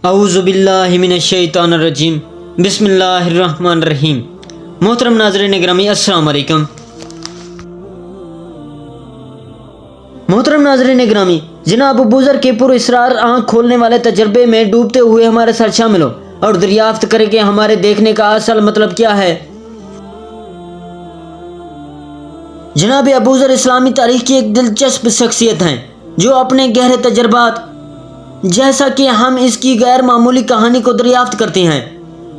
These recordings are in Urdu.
اعوذ باللہ من الشیطان الرجیم بسم اللہ الرحمن الرحیم۔ محترم ناظرین گرامی السلام علیکم۔ محترم ناظرین گرامی، جناب ابوذر کے پر اسرار آنکھ کھولنے والے تجربے میں ڈوبتے ہوئے ہمارے ساتھ شامل ہو اور دریافت کریں کہ ہمارے دیکھنے کا اصل مطلب کیا ہے۔ جناب ابوذر اسلامی تاریخ کی ایک دلچسپ شخصیت ہیں جو اپنے گہرے تجربات جیسا کہ ہم اس کی غیر معمولی کہانی کو دریافت کرتے ہیں،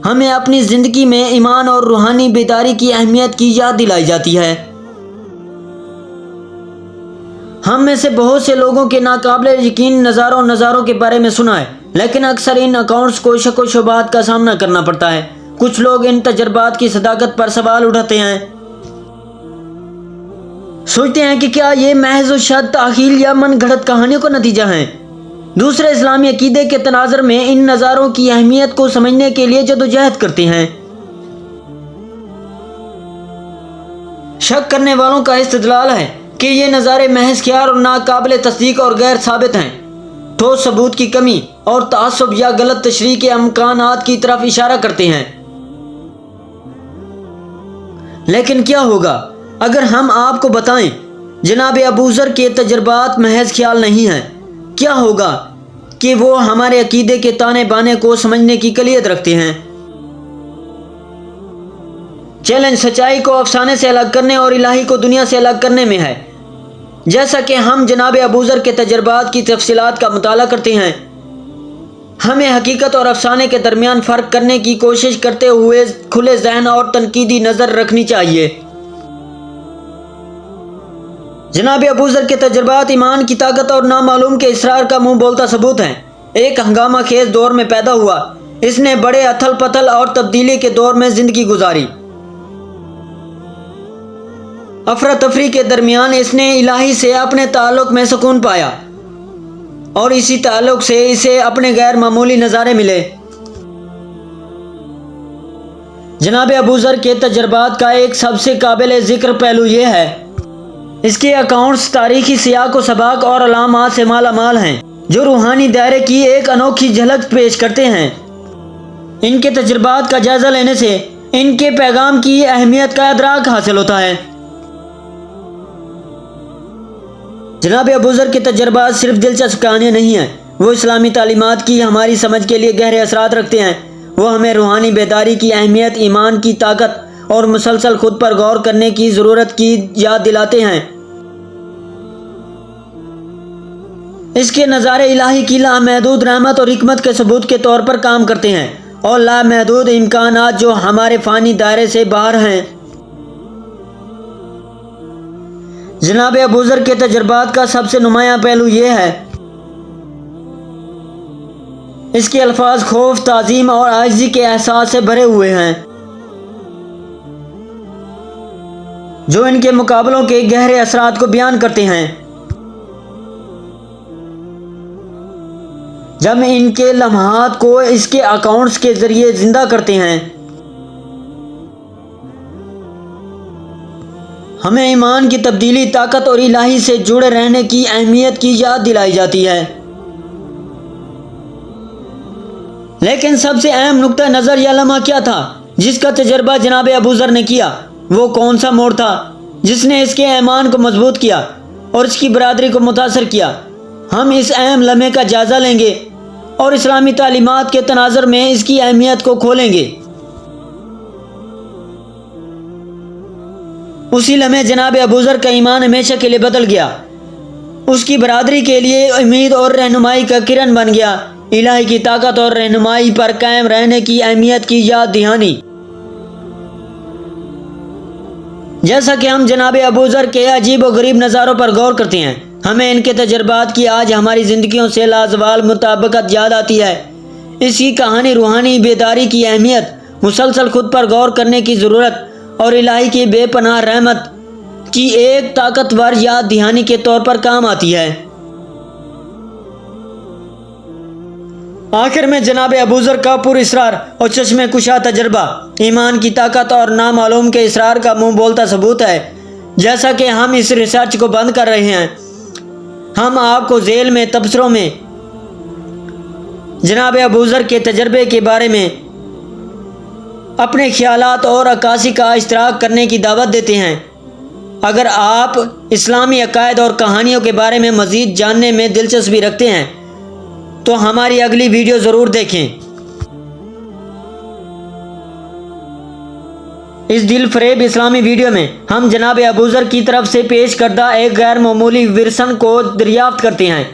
ہمیں اپنی زندگی میں ایمان اور روحانی بیداری کی اہمیت کی یاد دلائی جاتی ہے۔ ہم میں سے بہت سے لوگوں کے ناقابل یقین نظاروں کے بارے میں سنا ہے، لیکن اکثر ان اکاؤنٹس کو شک و شبہات کا سامنا کرنا پڑتا ہے۔ کچھ لوگ ان تجربات کی صداقت پر سوال اٹھاتے ہیں، سوچتے ہیں کہ کیا یہ محض و شد تخیل یا من گھڑت کہانیوں کا نتیجہ ہے۔ دوسرے اسلامی عقیدے کے تناظر میں ان نظاروں کی اہمیت کو سمجھنے کے لیے جدوجہد کرتے ہیں۔ شک کرنے والوں کا استدلال ہے کہ یہ نظارے محض خیال اور ناقابل تصدیق اور غیر ثابت ہیں، ٹھوس ثبوت کی کمی اور تعصب یا غلط تشریح کے امکانات کی طرف اشارہ کرتے ہیں۔ لیکن کیا ہوگا اگر ہم آپ کو بتائیں جناب ابوذر کے تجربات محض خیال نہیں ہیں؟ کیا ہوگا کہ وہ ہمارے عقیدے کے تانے بانے کو سمجھنے کی کلیت رکھتے ہیں؟ چیلنج سچائی کو افسانے سے الگ کرنے اور الہی کو دنیا سے الگ کرنے میں ہے۔ جیسا کہ ہم جناب ابوذر کے تجربات کی تفصیلات کا مطالعہ کرتے ہیں، ہمیں حقیقت اور افسانے کے درمیان فرق کرنے کی کوشش کرتے ہوئے کھلے ذہن اور تنقیدی نظر رکھنی چاہیے۔ جناب ابوذر کے تجربات ایمان کی طاقت اور نامعلوم کے اسرار کا منہ بولتا ثبوت ہیں۔ ایک ہنگامہ خیز دور میں پیدا ہوا، اس نے بڑے اتھل پتھل اور تبدیلی کے دور میں زندگی گزاری۔ افراتفری کے درمیان اس نے الہی سے اپنے تعلق میں سکون پایا اور اسی تعلق سے اسے اپنے غیر معمولی نظارے ملے۔ جناب ابوذر کے تجربات کا ایک سب سے قابل ذکر پہلو یہ ہے، اس کے اکاؤنٹس تاریخی سیاق و سباق اور علامات سے مالا مال ہیں جو روحانی دائرے کی ایک انوکھی جھلک پیش کرتے ہیں۔ ان کے تجربات کا جائزہ لینے سے ان کے پیغام کی اہمیت کا ادراک حاصل ہوتا ہے۔ جناب ابوذر کے تجربات صرف دلچسپ کہانیاں نہیں ہیں، وہ اسلامی تعلیمات کی ہماری سمجھ کے لیے گہرے اثرات رکھتے ہیں۔ وہ ہمیں روحانی بیداری کی اہمیت، ایمان کی طاقت اور مسلسل خود پر غور کرنے کی ضرورت کی یاد دلاتے ہیں۔ اس کے نظارے الہی کی لامحدود رحمت اور حکمت کے ثبوت کے طور پر کام کرتے ہیں اور لامحدود امکانات جو ہمارے فانی دائرے سے باہر ہیں۔ جناب ابوذر کے تجربات کا سب سے نمایاں پہلو یہ ہے، اس کے الفاظ خوف، تعظیم اور عاجزی کے احساس سے بھرے ہوئے ہیں، جو ان کے مقابلوں کے گہرے اثرات کو بیان کرتے ہیں۔ جب ان کے لمحات کو اس کے اکاؤنٹس کے ذریعے زندہ کرتے ہیں، ہمیں ایمان کی تبدیلی، طاقت اور الہی سے جڑے رہنے کی اہمیت کی یاد دلائی جاتی ہے۔ لیکن سب سے اہم نقطہ نظر یا لمحہ کیا تھا جس کا تجربہ جناب ابوذر نے کیا؟ وہ کون سا موڑ تھا جس نے اس کے ایمان کو مضبوط کیا اور اس کی برادری کو متاثر کیا؟ ہم اس اہم لمحے کا جائزہ لیں گے اور اسلامی تعلیمات کے تناظر میں اس کی اہمیت کو کھولیں گے۔ اسی لمحے جناب ابوذر کا ایمان ہمیشہ کے لیے بدل گیا، اس کی برادری کے لیے امید اور رہنمائی کا کرن بن گیا۔ الہی کی طاقت اور رہنمائی پر قائم رہنے کی اہمیت کی یاد دہانی۔ جیسا کہ ہم جناب ابوذر کے عجیب و غریب نظاروں پر غور کرتے ہیں، ہمیں ان کے تجربات کی آج ہماری زندگیوں سے لازوال مطابقت یاد آتی ہے۔ اس کی کہانی روحانی بیداری کی اہمیت، مسلسل خود پر غور کرنے کی ضرورت اور الہی کی بے پناہ رحمت کی ایک طاقتور یاد دہانی کے طور پر کام آتی ہے۔ آخر میں جناب ابوذر کا پر اسرار اور چشم کشا تجربہ ایمان کی طاقت اور نامعلوم کے اسرار کا منہ بولتا ثبوت ہے۔ جیسا کہ ہم اس ریسرچ کو بند کر رہے ہیں، ہم آپ کو ذیل میں تبصروں میں جناب ابو ذر کے تجربے کے بارے میں اپنے خیالات اور عکاسی کا اشتراک کرنے کی دعوت دیتے ہیں۔ اگر آپ اسلامی عقائد اور کہانیوں کے بارے میں مزید جاننے میں دلچسپی رکھتے ہیں تو ہماری اگلی ویڈیو ضرور دیکھیں۔ اس دل فریب اسلامی ویڈیو میں ہم جناب ابو ذر کی طرف سے پیش کردہ ایک غیر معمولی ورثن کو دریافت کرتے ہیں۔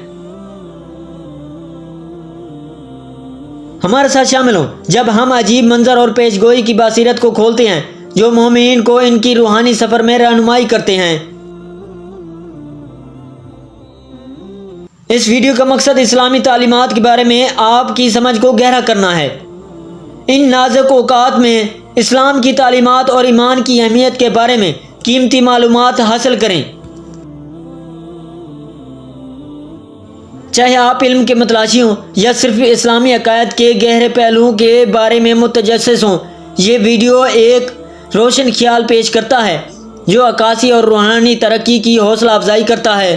ہمارے ساتھ شامل ہوں جب ہم عجیب منظر اور پیش گوئی کی بصیرت کو کھولتے ہیں جو مومنین کو ان کی روحانی سفر میں رہنمائی کرتے ہیں۔ اس ویڈیو کا مقصد اسلامی تعلیمات کے بارے میں آپ کی سمجھ کو گہرا کرنا ہے۔ ان نازک اوقات میں اسلام کی تعلیمات اور ایمان کی اہمیت کے بارے میں قیمتی معلومات حاصل کریں۔ چاہے آپ علم کے متلاشی ہوں یا صرف اسلامی عقائد کے گہرے پہلوؤں کے بارے میں متجسس ہوں، یہ ویڈیو ایک روشن خیال پیش کرتا ہے جو عکاسی اور روحانی ترقی کی حوصلہ افزائی کرتا ہے۔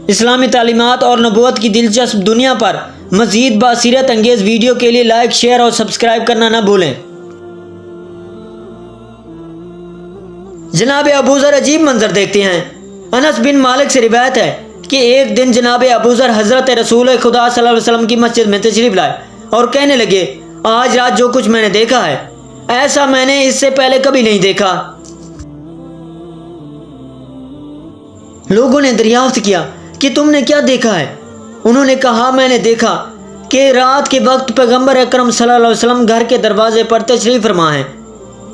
اسلامی تعلیمات اور نبوت کی دلچسپ دنیا پر مزید بصیرت انگیز ویڈیو کے لیے لائک، شیئر اور سبسکرائب کرنا نہ بھولیں۔ جناب ابو ذر عجیب منظر دیکھتے ہیں۔ انس بن مالک سے روایت ہے کہ ایک دن جناب ابو ذر حضرت رسول خدا صلی اللہ علیہ وسلم کی مسجد میں تشریف لائے اور کہنے لگے، آج رات جو کچھ میں نے دیکھا ہے ایسا میں نے اس سے پہلے کبھی نہیں دیکھا۔ لوگوں نے دریافت کیا کہ تم نے کیا دیکھا ہے؟ انہوں نے کہا، میں نے دیکھا کہ رات کے وقت پیغمبر اکرم صلی اللہ علیہ وسلم گھر کے دروازے پر تشریف فرما ہیں۔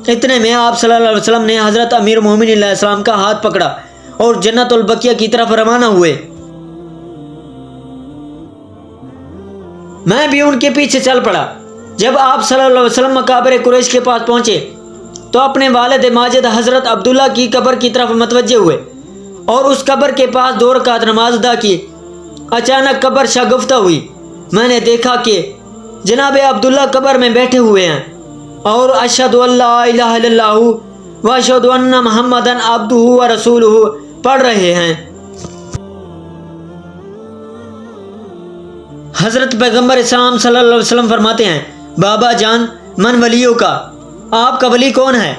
اتنے میں آپ صلی اللہ علیہ وسلم نے حضرت امیر المومنین علیہ السلام کا ہاتھ پکڑا اور جنت البقیہ کی طرف روانہ ہوئے۔ میں بھی ان کے پیچھے چل پڑا۔ جب آپ صلی اللہ علیہ وسلم مقابر قریش کے پاس پہنچے تو اپنے والد ماجد حضرت عبداللہ کی قبر کی طرف متوجہ ہوئے اور اس قبر کے پاس 2 رکعت نماز ادا کی۔ اچانک قبر شگفتہ ہوئی۔ میں نے دیکھا کہ جناب عبداللہ قبر میں بیٹھے ہوئے ہیں اور اشہد ان لا الہ الا اللہ و اشہد ان محمدن عبدہ و رسولہ پڑھ رہے ہیں۔ حضرت پیغمبر اسلام صلی اللہ علیہ وسلم فرماتے ہیں، بابا جان من ولیوں کا، آپ کا ولی کون ہے؟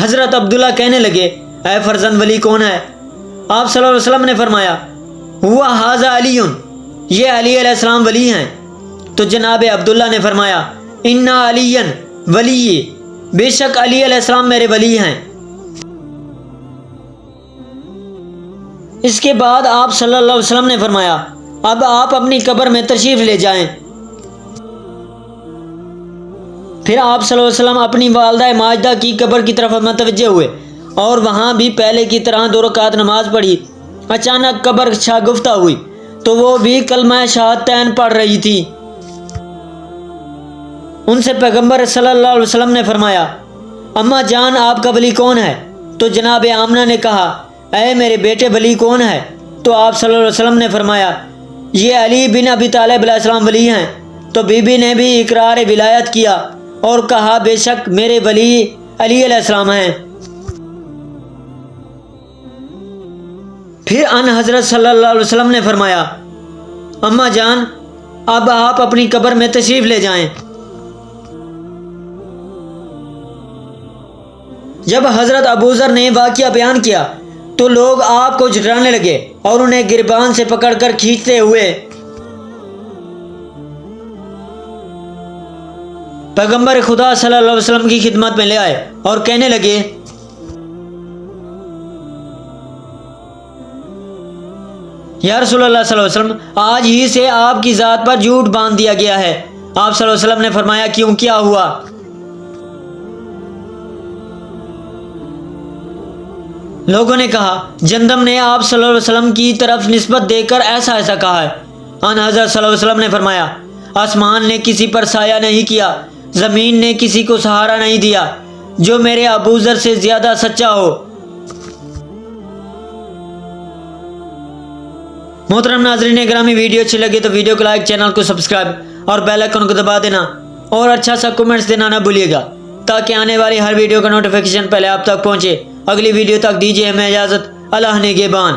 حضرت عبداللہ کہنے لگے، اے فرزند ولی کون ہے؟ آپ صلی اللہ علیہ وسلم نے فرمایا، ہوا ھذا علی، یہ علی علیہ السلام ولی ہیں۔ تو جناب عبداللہ نے فرمایا، انا علی ولی، بے شک علی علیہ السلام میرے ولی ہیں۔ اس کے بعد آپ صلی اللہ علیہ وسلم نے فرمایا، اب آپ اپنی قبر میں تشریف لے جائیں۔ پھر آپ صلی اللہ علیہ وسلم اپنی والدہ ماجدہ کی قبر کی طرف متوجہ ہوئے اور وہاں بھی پہلے کی طرح 2 رکعت نماز پڑھی۔ اچانک قبر شگفتہ ہوئی تو وہ بھی کلمہ شہادتین پڑھ رہی تھی۔ ان سے پیغمبر صلی اللہ علیہ وسلم نے فرمایا، اماں جان آپ کا ولی کون ہے؟ تو جناب آمنہ نے کہا، اے میرے بیٹے ولی کون ہے؟ تو آپ صلی اللہ علیہ وسلم نے فرمایا، یہ علی بن ابی طالب علیہ السلام ولی ہیں۔ تو بی بی نے بھی اقرار ولایت کیا اور کہا، بے شک میرے ولی علی علیہ السلام ہیں۔ پھر ان حضرت صلی اللہ علیہ وسلم نے فرمایا، اماں جان اب آپ اپنی قبر میں تشریف لے جائیں۔ جب حضرت ابو ذر نے واقعہ بیان کیا تو لوگ آپ کو جھٹلانے لگے اور انہیں گریبان سے پکڑ کر کھینچتے ہوئے پیغمبر خدا صلی اللہ علیہ وسلم کی خدمت میں لے آئے اور کہنے لگے، یا رسول اللہ صلی اللہ علیہ وسلم، آج ہی سے آپ کی ذات پر جھوٹ باندھ دیا گیا ہے۔ آپ صلی اللہ علیہ وسلم نے فرمایا، کیوں، کیا ہوا؟ لوگوں نے کہا، جندم نے آپ صلی اللہ علیہ وسلم کی طرف نسبت دے کر ایسا ایسا کہا ہے۔ ان حضرت صلی اللہ علیہ وسلم نے فرمایا، آسمان نے کسی پر سایہ نہیں کیا، زمین نے کسی کو سہارا نہیں دیا جو میرے ابو ذر سے زیادہ سچا ہو۔ محترم ناظرین گرامی، ویڈیو اچھی لگی تو ویڈیو کو لائک، چینل کو سبسکرائب اور بیل آئیکن کو دبا دینا اور اچھا سا کمنٹس دینا نہ بھولیے گا تاکہ آنے والی ہر ویڈیو کا نوٹیفیکیشن پہلے آپ تک پہنچے۔ اگلی ویڈیو تک دیجیے ہمیں اجازت۔ اللہ نگہبان۔